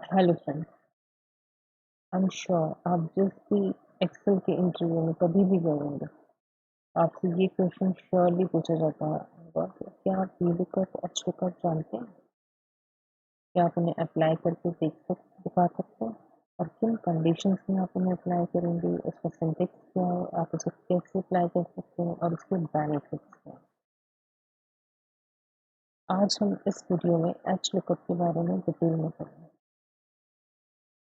Hello friend. I am sure आप जिस भी एक्सेल के इंटरव्यू में कभी भी गए होंगे, आपसे ये क्वेश्चन श्योरली पूछा जाता होगा कि क्या आप VLOOKUP HLOOKUP जानते हैं? क्या आप उन्हें अप्लाई करके दिखा सकते हैं? और किन कंडीशंस में आप उन्हें अप्लाई करेंगे, उसका सिंटेक्स क्या है, आप उसे कैसे अप्लाई कर सकते हैं और उसके बेनिफिट्स क्या हैं? आज हम इस वीडियो में HLOOKUP के बारे में डिटेल में पढ़ेंगे।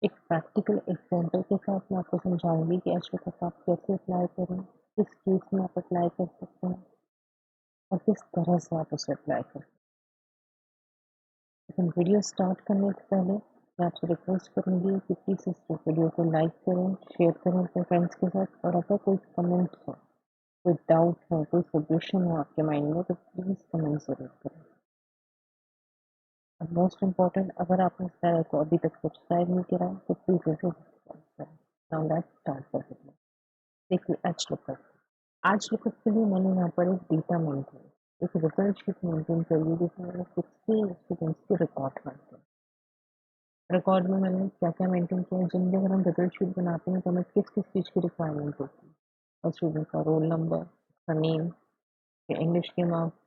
एक प्रैक्टिकल एग्जांपल के साथ मैं आपको समझाऊंगी कि HLOOKUP आप कैसे अप्लाई करें, किस केस में आप अप्लाई कर सकते हैं और किस तरह से आप उसे अप्लाई करें। लेकिन वीडियो स्टार्ट करने से पहले मैं आपसे रिक्वेस्ट करूंगी कि प्लीज़ इस वीडियो को लाइक करें, शेयर करें अपने फ्रेंड्स के साथ, और अगर कोई कमेंट्स हो, कोई डाउट हो, कोई सजेशन हो आपके माइंड में, तो प्लीज़ कमेंट ज़रूर करें। और मोस्ट इम्पॉर्टेंट, अगर आपने इस चैनल को अभी तक सब्सक्राइब नहीं किया है तो प्लीज़ इसे सब्सक्राइब करें। नाउ लेट्स स्टार्ट कर सकते हैं। देखिए, आज लुकअप के लिए मैंने यहाँ पर एक डेटा मेंटेन, एक रिजल्ट शीट मेंटेन करी है जिसमें मैंने 16 स्टूडेंट्स के रिकॉर्ड मेंटेन। रिकॉर्ड में मैंने क्या क्या मेंटेन किया है, जिनके अगर हम रिजल्ट शीट बनाते हैं तो हमें किस किस चीज़ की रिक्वायरमेंट होती है, और स्टूडेंट का रोल नंबर, उसका नेम, इंग्लिश के मार्क्स,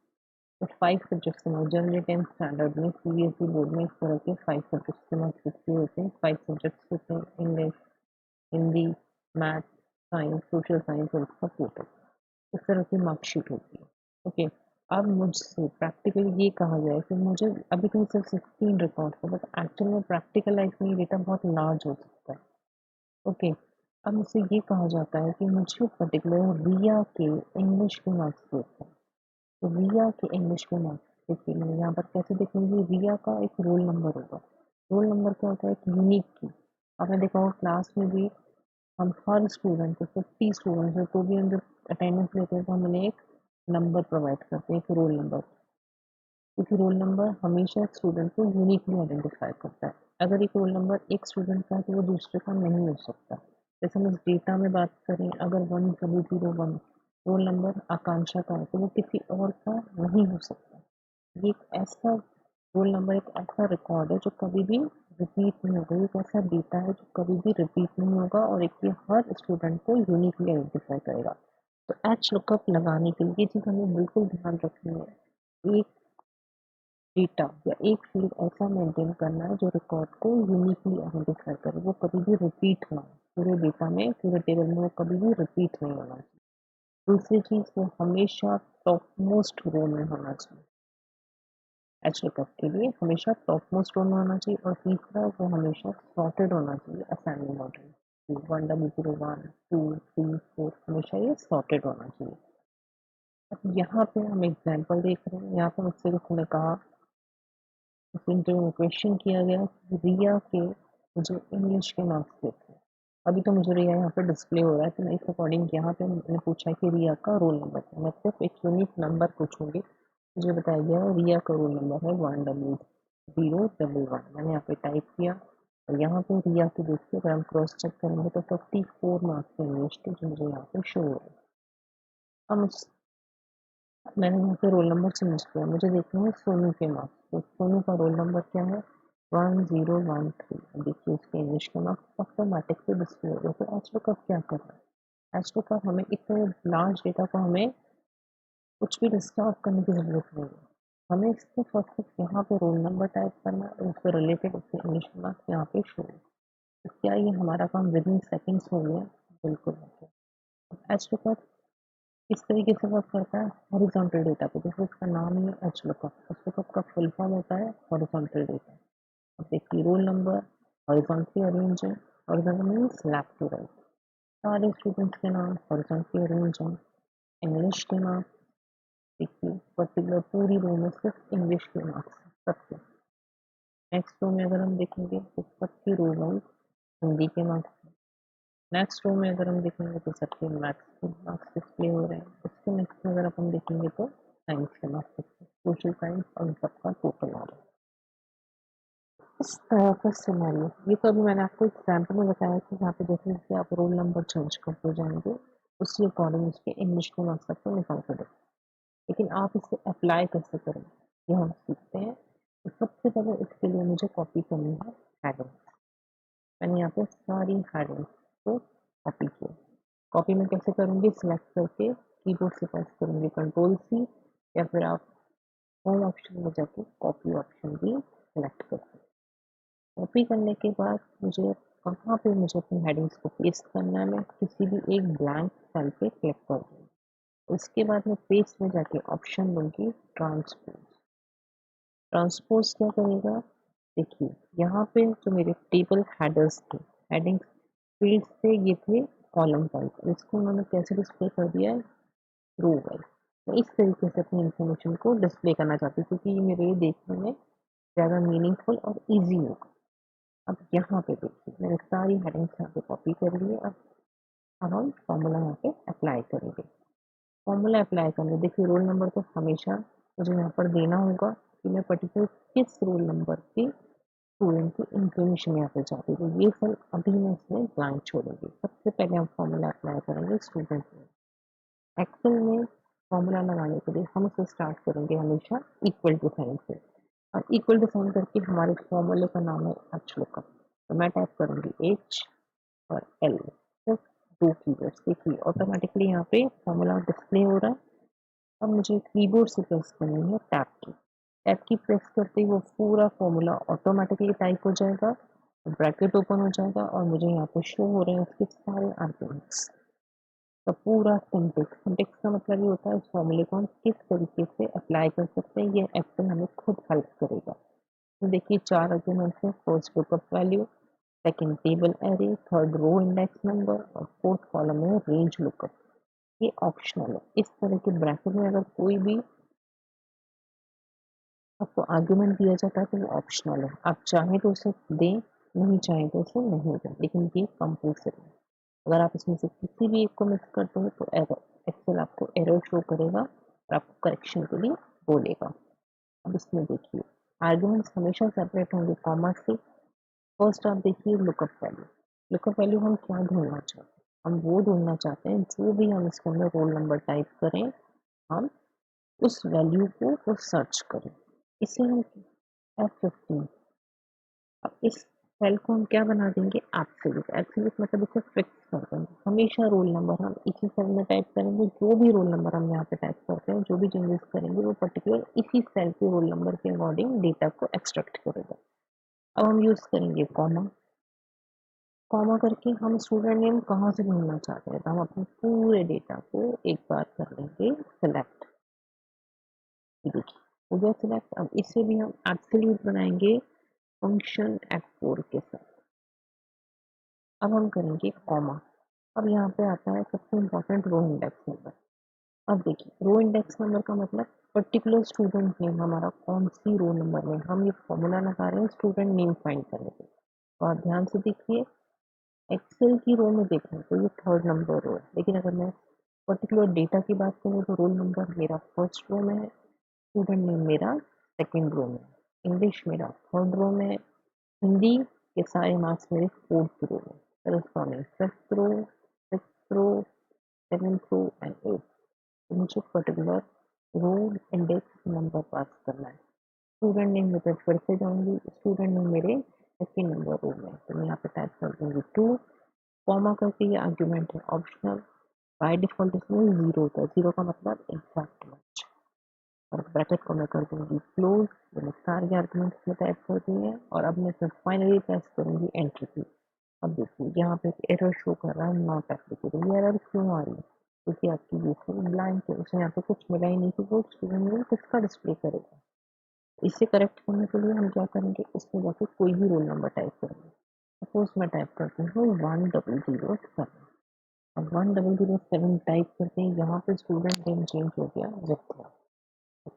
तो 5 सब्जेक्ट्स के मार्क्स। जनरली 10th स्टैंडर्ड में CBSE बोर्ड में इस तरह के 5 सब्जेक्ट्स के मार्क्स लिखे होते हैं। 5 सब्जेक्ट्स होते हैं: English, Hindi, math, science, social science और उसका फोटो। इस तरह की मार्कशीट होती है। ओके। अब मुझसे प्रैक्टिकली ये कहा जाए कि मुझे अभी तो सिर्फ 16 रिकॉर्ड है, बट एक्चुअल में प्रैक्टिकल लाइफ में ये डेटा बहुत लार्ज हो सकता है। ओके। अब मुझसे ये कहा जाता है कि मुझे पर्टिकुलर रिया के इंग्लिश के मार्क्स देते हैं। तो रिया के इंग्लिश के मार्क्स देखिए, मैं यहाँ पर कैसे देखूंगी, रिया का एक रोल नंबर होगा। रोल नंबर क्या होता है? एक यूनिक की। आपने देखा होगा क्लास में भी हम हर स्टूडेंट को, 50 स्टूडेंट्स हैं तो भी हम जब अटेंडेंस लेते हैं तो हम उन्हें एक नंबर प्रोवाइड करते हैं, एक रोल नंबर। क्योंकि रोल नंबर हमेशा एक स्टूडेंट को यूनिकली आइडेंटिफाई करता है। अगर एक रोल नंबर एक स्टूडेंट का है तो वो दूसरे का नहीं हो सकता। जैसे हम इस डेटा में बात करें, अगर 1001 रोल नंबर आकांक्षा का है तो वो किसी और का नहीं हो सकता। ये एक ऐसा रोल नंबर, एक ऐसा रिकॉर्ड है जो कभी भी रिपीट नहीं होगा। एक ऐसा डेटा है जो कभी भी रिपीट नहीं होगा, और एक ये हर स्टूडेंट को यूनिकली आइडेंटिफाई करेगा। तो एच लुकअप लगाने के लिए ये चीज़ हमें बिल्कुल ध्यान रखनी है। एक डेटा या एक फील्ड ऐसा मेंटेन करना है जो रिकॉर्ड को यूनिकली आइडेंटिफाई करे, वो कभी भी रिपीट ना हो। पूरे डेटा में, पूरे टेबल में वो कभी भी रिपीट नहीं होना चाहिए। दूसरी चीज़, वो हमेशा टॉप मोस्ट रो में होना चाहिए। HLOOKUP के लिए हमेशा टॉप मोस्ट रो में होना चाहिए। और तीसरा, वो हमेशा सॉर्टेड होना चाहिए असेंडिंग ऑर्डर। 1001, 2, 3, 4, हमेशा ये सॉर्टेड होना चाहिए। अब यहाँ पे हम एग्जाम्पल देख रहे हैं। यहाँ पे मुझसे किसी ने कहा, इस इंटरव्यू में क्वेश्चन किया गया कि रिया के मुझे इंग्लिश के मार्क्स देते हैं। अभी तो मुझे रिया यहाँ पे डिस्प्ले हो रहा है, तो मैं इस अकॉर्डिंग यहाँ पे मैंने पूछा कि रिया का रोल नंबर है। मैं सिर्फ एक यूनिक नंबर पूछूंगी। मुझे बताया गया रिया का रोल नंबर है 10011। मैंने यहाँ पे टाइप किया, और यहाँ पे रिया की देखिए, अगर हम क्रॉस चेक करेंगे तो 54 मार्क्स इंग्लिश के जो मुझे यहाँ पे शो हो रहे हैं। अब मैंने यहाँ पे रोल नंबर चेंज किया, मुझे देखना है सोनू के मार्क्स। तो सोनू का रोल नंबर क्या है? 1013। देखिए इसके इंग्लिश के मार्क्स ऑटोमेटिक से डिस्प्ले हो गए। तो HLOOKUP क्या कर रहा है? HLOOKUP हमें इतने लार्ज डेटा को हमें कुछ भी डिस्टर्ब करने की ज़रूरत नहीं है। हमें सिर्फ और सिर्फ यहाँ पे रोल नंबर टाइप करना है, उससे रिलेटेड उसके इंग्लिश के मार्क्स यहाँ पे शो है। तो क्या ये हमारा काम विद इन सेकेंड्स हो गया? बिल्कुल हो गया। HLOOKUP इस तरीके से वर्क करता है हॉरिजॉन्टल डेटा पे, जैसे इसका नाम ही है HLOOKUP। HLOOKUP का फुल फॉर्म होता है हॉरिजॉन्टल डेटा। अब देखिए, रोल नंबर हॉरिजॉन्टली अरेंज है। Horizontal means left to right. सारे स्टूडेंट्स के नाम हॉरिजॉन्टली अरेंज हैं। इंग्लिश के मार्क्स देखिए, पर्टिकुलर पूरी रो में सिर्फ इंग्लिश के मार्क्स सबके। नेक्स्ट रो में अगर हम देखेंगे तो सबकी रो वाइज हिंदी के मार्क्स। नेक्स्ट रो में अगर हम देखेंगे तो सबके मैथ्स के मार्क्स डिस्प्ले हो रहे हैं। उसके नेक्स्ट में अगर अपन देखेंगे तो साइंस के मार्क्स, सोशल साइंस, और इन सबका टोटल आ रहा है। इस तरह का सिनेरियो, ये तो अभी मैंने आपको एग्जाम्पल में बताया कि यहाँ पे जैसे जैसे आप रोल नंबर चेंज करते जाएंगे, उसी अकॉर्डिंग उसके इंग्लिश के मार्क्स आपको निकाल कर दें। लेकिन आप इसे अप्लाई कैसे करें, ये हम सीखते हैं। तो सबसे पहले इसके लिए मुझे कॉपी करनी है हेडिंग्स। मैंने यहाँ पे सारी हेडिंग्स को कॉपी किया। कॉपी में कैसे करूँगी, सिलेक्ट करके कीबोर्ड से प्रेस करूँगी कंट्रोल-C, या फिर आप होम ऑप्शन में जाके कॉपी ऑप्शन भी सिलेक्ट कर सकते हैं। कॉपी करने के बाद मुझे कहाँ पे मुझे अपनी हेडिंग्स को पेस्ट करना है, मैं किसी भी एक ब्लैंक सेल पे क्लिक कर दूँगी। उसके बाद मैं पेस्ट में जाके ऑप्शन लूँगी ट्रांसपोज। ट्रांसपोज क्या करेगा, देखिए यहाँ पे जो मेरे टेबल हेडर्स थे, हेडिंग फील्ड्स थे, ये थे कॉलम टाइप, इसको उन्होंने कैसे डिस्प्ले कर दिया है, रो वाइज। मैं इस तरीके से अपनी इंफॉर्मेशन को डिस्प्ले करना चाहती हूँ क्योंकि ये मेरे लिए देखने में ज़्यादा मीनिंगफुल और ईजी होगा। अब यहाँ पे देखिए मैंने सारी हेडिंग्स यहाँ पे कॉपी कर ली है। अब हम फॉर्मूला यहाँ पे अप्लाई करेंगे। फॉर्मूला अप्लाई करने देखिए रोल नंबर तो हमेशा मुझे यहाँ पर देना होगा कि मैं पर्टिकुलर किस रोल नंबर के स्टूडेंट की इन्फॉर्मेशन यहाँ पे चाहती हूँ। तो ये सेल अभी मैं इसमें ब्लैंक छोड़ूंगी। सबसे पहले हम फॉर्मूला अप्लाई करेंगे स्टूडेंट में। एक्सेल में फॉर्मूला लगाने के लिए हम इसे स्टार्ट करेंगे हमेशा इक्वल टू साइन से, और इक्वल टू साइन करके हमारे फॉर्मूले का नाम है एच लुकअप। तो मैं टाइप करूंगी एच और एल, सिर्फ दो कीवर्ड्स। देखिए ऑटोमेटिकली यहाँ पे फॉर्मूला डिस्प्ले हो रहा है। अब मुझे कीबोर्ड से प्रेस करनी है टैब की। टैब की प्रेस करते ही वो पूरा फॉर्मूला ऑटोमेटिकली टाइप हो जाएगा, ब्रैकेट ओपन हो जाएगा और मुझे यहाँ पे शो हो रहे हैं उसके सारे आर्ग्यूमेंट्स। तो पूरा सिंटेक्स, सिंटेक्स का मतलब ये होता है उस फॉर्मूले को हम किस तरीके से अप्लाई कर सकते हैं, ये एक्सेल हमें खुद हेल्प करेगा। तो देखिए 4 आर्ग्यूमेंट्स हैं, first lookup value, second table array, third row index number और फोर्थ कॉलम है रेंज लुकअप। ये ऑप्शनल है। इस तरह के ब्रैकेट में अगर कोई भी आपको आर्ग्यूमेंट दिया जाता है तो वो ऑप्शनल है, आप चाहें तो उसे दें, नहीं चाहें तो उसे नहीं दें, लेकिन ये कंपल्सरी है। अगर आप इसमें से किसी भी एक को मिस करते हो तो एरर, एक्सेल आपको एरर शो करेगा और आपको करेक्शन के लिए बोलेगा। अब इसमें देखिए आर्ग्यूमेंट्स हमेशा सेपरेट होंगे कॉमा से। फर्स्ट आप देखिए लुकअप वैल्यू। लुकअप वैल्यू हम क्या ढूंढना चाहते हैं, हम वो ढूंढना चाहते हैं जो भी हम इसके अंदर रोल नंबर टाइप करें, हम उस वैल्यू को वो सर्च करें। इसे हम F15, अब इस सेल को हम क्या बना देंगे, एब्सोल्यूट। एब्सोल्यूट मतलब इसे फिक्स कर देंगे, हमेशा रोल नंबर हम इसी सेल में टाइप करेंगे। जो भी रोल नंबर हम यहाँ पे टाइप करते हैं, जो भी चेंजेस करेंगे वो पर्टिकुलर इसी सेल के रोल नंबर के अकॉर्डिंग डेटा को एक्सट्रैक्ट करेगा। अब हम यूज करेंगे कॉमा। कॉमा करके हम स्टूडेंट नेम कहाँ से ढूंढना चाहते हैं, तो हम अपने पूरे डेटा को एक बार कर लेंगे सिलेक्ट। देखिए हो गया सिलेक्ट। अब इसे भी हम एब्सोल्यूट बनाएंगे फंक्शन F4 के साथ। अब हम करेंगे कॉमा। अब यहाँ पे आता है सबसे इम्पोर्टेंट रो इंडेक्स नंबर। अब देखिए रो इंडेक्स नंबर का मतलब पर्टिकुलर स्टूडेंट नेम हमारा कौन सी रो नंबर में, हम ये फॉर्मूला लगा रहे हैं स्टूडेंट नेम फाइंड करने के। तो आप ध्यान से देखिए एक्सेल की रो में देखें तो ये थर्ड नंबर रो है, लेकिन अगर मैं पर्टिकुलर डेटा की बात करूँ तो रोल नंबर मेरा फर्स्ट रो में है, स्टूडेंट नेम मेरा सेकेंड रो में है, इंग्लिश मेरा थर्ड रो में है, हिंदी के सारे मार्क्स मेरे फोर्थ रो में, corresponding fifth row, sixth row, seventh row and eighth। तो मुझे पर्टिकुलर रो इंडेक्स नंबर पास करना है। स्टूडेंट नेम में फिर से जाऊंगी, स्टूडेंट नेम मेरे सेकेंड नंबर रो में, तो मैं यहाँ पे टाइप कर दूंगी 2। कॉमा करके ये आर्ग्यूमेंट है ऑप्शनल, बाय डिफॉल्ट इसमें 0 होता है, 0 का मतलब एग्जैक्ट मैच। और ब्रैकेट को मैं कर दूंगी क्लोज। मैंने सारे आर्ग्यूमेंट्स में टाइप कर दिए हैं और अब मैं फिर फाइनली प्रेस करूंगी एंटर की। अब देखिए यहाँ पे एक एरर शो कर रहा है नॉट एप्लीकेबल। ये एरर क्यों आ रही है, क्योंकि आपकी ये सेल ब्लैंक है, उसे यहाँ पे कुछ मिला ही नहीं कि वो स्टूडेंट नेम किसका डिस्प्ले करेगा। इसे करेक्ट करने के लिए हम क्या करेंगे, इसमें जाके कोई भी रोल नंबर टाइप करेंगे। सपोज मैं टाइप करती हूँ 1007। अब 1007 टाइप करते हैं, यहाँ पे स्टूडेंट नेम चेंज हो गया विद्या।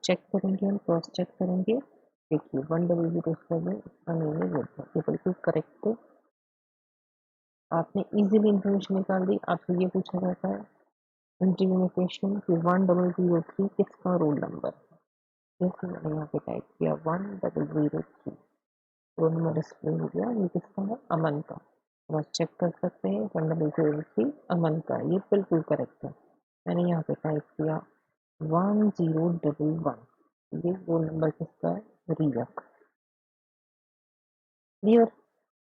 चेक करेंगे, हम क्रॉस चेक करेंगे। देखिए 1007 इसका नेम है विद्या, ये बिल्कुल करेक्ट है। आपने इजीली इंफॉर्मेशन निकाल दी। आपसे ये पूछा जाता है इंटरव्यू में क्वेश्चन कि 1003 किसका रोल नंबर है। जैसे मैंने यहाँ पे टाइप किया 1003, रोल नंबर डिस्प्ले हो गया, ये किसका है, अमन का। तो आप चेक कर सकते हैं 1003 अमन का, ये बिल्कुल करेक्ट है। मैंने यहाँ पे टाइप किया 1011, ये रोल नंबर किसका है, रिया का। क्लियर?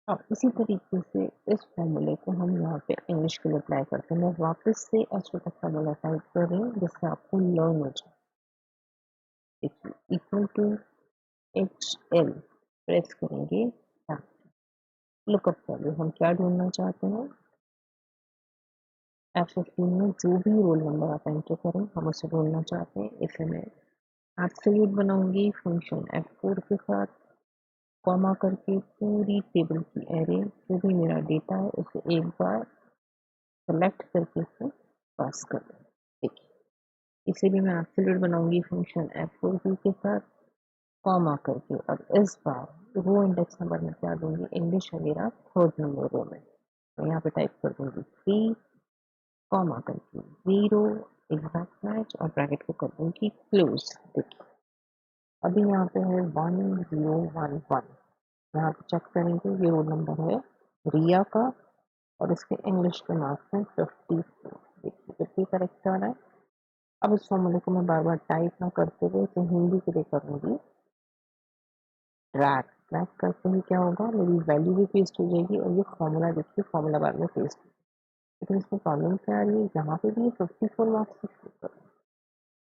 अब इसी तरीके से इस फॉर्मूले को हम यहाँ पे इंग्लिश के लिए अप्लाई करते हैं। मैं वापस से एच का फॉर्मूला टाइप कर रही हूँ जिससे आपको लर्न हो जाए। देखिए equal to H L press करेंगे, लुकअप वैल्यू हम क्या ढूंढना चाहते हैं, F15 में जो भी रोल नंबर आप एंटर करें हम उसे ढूंढना चाहते हैं। इसे मैं एब्सोल्यूट बनाऊंगी फंक्शन F4 के साथ, कॉमा करके पूरी टेबल की एरे जो भी मेरा डेटा है उसे एक बार सेलेक्ट करके इसे पास कर दें। देखिए इसे भी मैं एब्सोल्यूट बनाऊंगी फंक्शन F4 के साथ, कॉमा करके अब इस बार रो इंडेक्स नंबर में क्या दूंगी, इंग्लिश है मेरा थर्ड नंबर रो में, तो यहाँ पे टाइप कर दूंगी 3 कॉमा करके 0 एग्जैक्ट मैच और ब्रैकेट को कर दूंगी क्लोज। देखिए अभी यहाँ पे है 1011, यहाँ पे चेक करेंगे ये रोल नंबर है रिया का और इसके इंग्लिश के मार्क्स हैं 54। देखिए 50 करेक्ट आ रहा है। अब इस फॉर्मूले को मैं बार बार टाइप ना करते हुए इसे हिंदी के लिए करूंगी ड्रैग, ड्रैग करते ही क्या होगा, मेरी वैल्यू भी पेस्ट हो जाएगी और ये फॉर्मूला देखिए फॉर्मूला बार में पेस्ट। लेकिन इसमें प्रॉब्लम क्या आ रही है, यहाँ पे भी 54 मार्क्स से शुरू कर,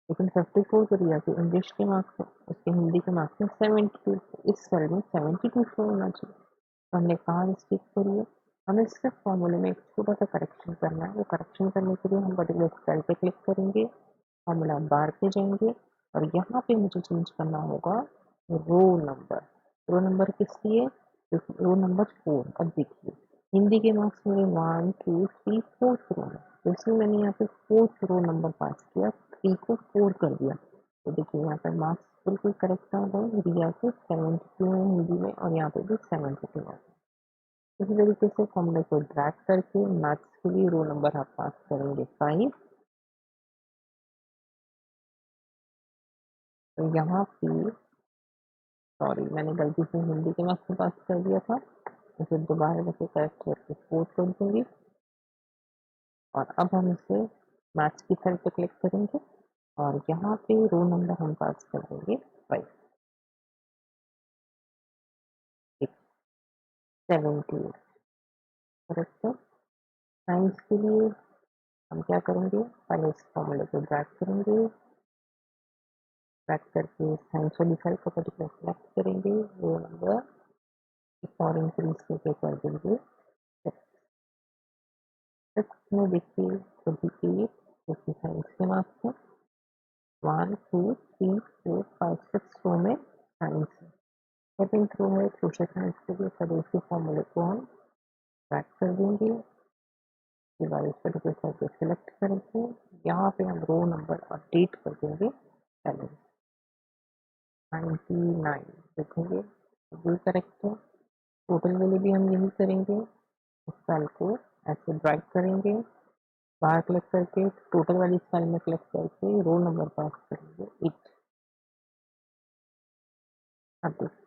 लेकिन 54 तो रिया के इंग्लिश के मार्क्स है, उसके हिंदी के मार्क्स में 72, इस सेल में 72 शो होना चाहिए। तो हमने कहा मिस्टेक करी है, हमें सिर्फ फॉर्मूले में एक छोटा सा करेक्शन करना है। वो करेक्शन करने के लिए हम पर्टिकुलर सेल पे क्लिक करेंगे, फॉर्मूला बार पे जाएंगे और यहाँ पे मुझे चेंज करना होगा रो नंबर। रो नंबर किस लिए, रो नंबर 4। अब देखिए हिंदी के मार्क्स मेरे 1 2 3 4th रो में, तो इसलिए मैंने यहाँ पे 4th रो नंबर पास किया, 3 को 4 कर दिया। तो देखिए यहाँ पर मार्क्स बिल्कुल करेक्ट आ गए, रिया के 72 है हिंदी में और यहाँ पे भी 72 है। इसी तरीके से फॉर्मूले को ड्रैग करके मैथ्स के लिए रो नंबर आप पास करेंगे 5। तो यहाँ पे सॉरी मैंने गलती से हिंदी के मार्क्स में पास कर दिया था, तो फिर दोबारा से करेक्ट करके 4 कर दूंगी और अब हम इसे मैथ्स की सेल पे क्लिक करेंगे और यहाँ पे रो नंबर हम पास कर देंगे 5, 78 करेक्ट है। साइंस के लिए हम क्या करेंगे, पहले इस फॉर्मूले को ड्रैग करेंगे, ड्रैग करके साइंस वाली सेल को पर्टिकुलर सेलेक्ट करेंगे, रो नंबर एक और इंक्रीज करके कर देंगे 6 में। देखिए 28 क्योंकि साइंस के मार्क्स हैं, 1 2 3 4 5 6 रो में साइंस है। सेकंड रो है सोशल साइंस के लिए, पहले उसी फॉर्मूले को हम ट्रैक कर देंगे, उसके बाद इस पर्टिकुलर सेल को सिलेक्ट करके यहाँ पे हम रो नंबर और डेट कर देंगे पहले 99। देखेंगे बिल्कुल करेक्ट है। टोटल के लिए भी हम यही करेंगे, इस सेल को ऐसे ड्रैग करेंगे, बाहर क्लिक करके टोटल वाली सेल में क्लिक करके रो नंबर पास करेंगे 8। अब देखिए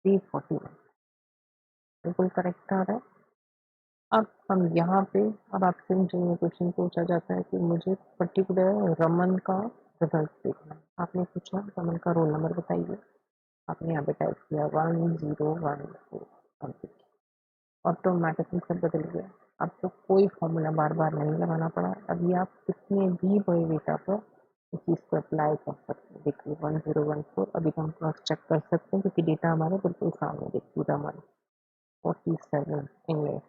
341 बिल्कुल करेक्ट आ रहा है। अब हम यहाँ पे, अब आपसे जो क्वेश्चन पूछा जाता है कि मुझे पर्टिकुलर रमन का रिजल्ट देखना है, आपने पूछा रमन का रोल नंबर बताइए, आपने यहाँ पे टाइप किया 1014। अब देखिए ऑटोमेटिकली सब बदल गया, आपको कोई फॉर्मूला बार बार नहीं लगाना पड़ा। अभी आप कितने भी बड़े डेटा पर इस चीज़ को अप्लाई कर सकते हैं। देखिए 1014 अभी तो हम क्रॉस चेक कर सकते हैं क्योंकि डेटा हमारे बिल्कुल सामने। देखिए Raman 47, English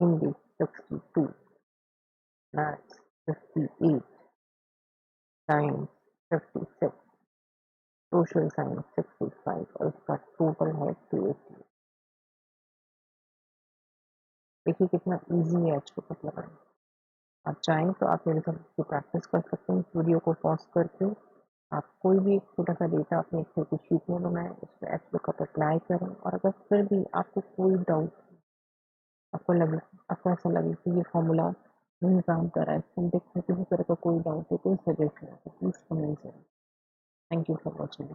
Hindi 62, maths 58, science 56, social science 65 और इसका टोटल है 280। देखिए कितना इजी है आज को पता लगाना। आप चाहें तो आप मेरे साथ इसकी प्रैक्टिस कर सकते हैं, इस वीडियो को पॉज करके आप कोई भी एक छोटा सा डेटा अपने एक्सेल की शीट में बनाएं, उस पर एच लुकअप अप्लाई करें और अगर फिर भी आपको कोई डाउट, आपको ऐसा लगे कि ये फॉर्मूला नहीं काम कर रहा है, सिंटेक्स में किसी तरह का कोई डाउट है, कोई सजेशन है तो प्लीज़ कमेंट करें। Thank you for watching.